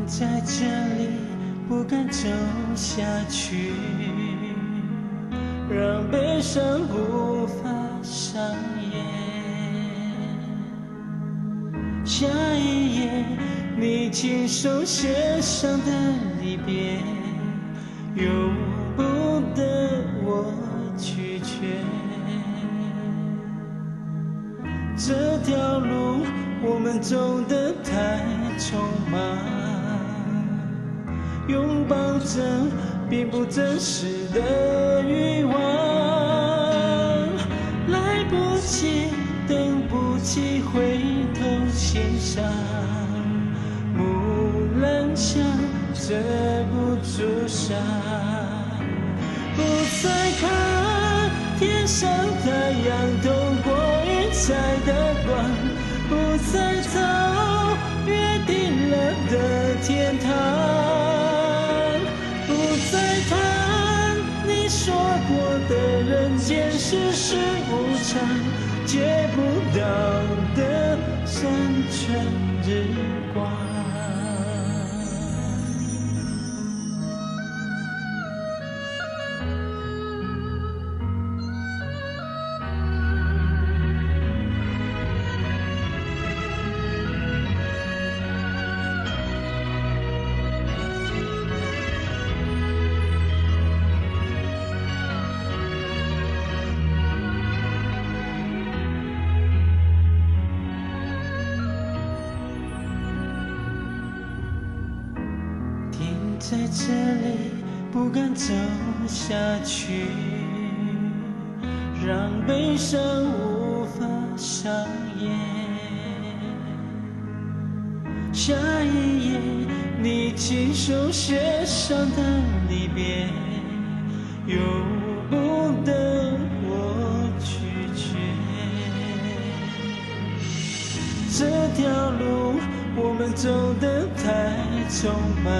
在这里不敢走下去，让悲伤无法上演。下一页你亲手写上的离别，由不得我拒绝。这条路我们走得太匆忙，拥抱着并不真实的欲望，来不及，等不及回头欣赏，木兰香遮不住伤，不再看天上太阳透过云彩的光，不再找约定了的天堂。你说过的人间世事无常，借不到的山川日光。在这里不敢走下去，让悲伤无法上演。下一页你亲手写上的离别，由不得我拒绝。这条路我们走得太匆忙，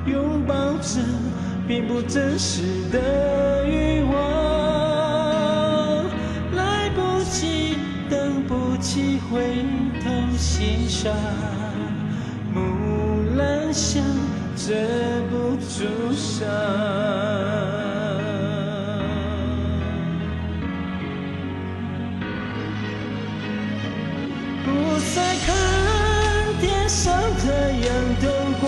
拥抱着并不真实的欲望，来不及，等不及回头欣赏，木兰香遮不住伤，不再看天上太阳透过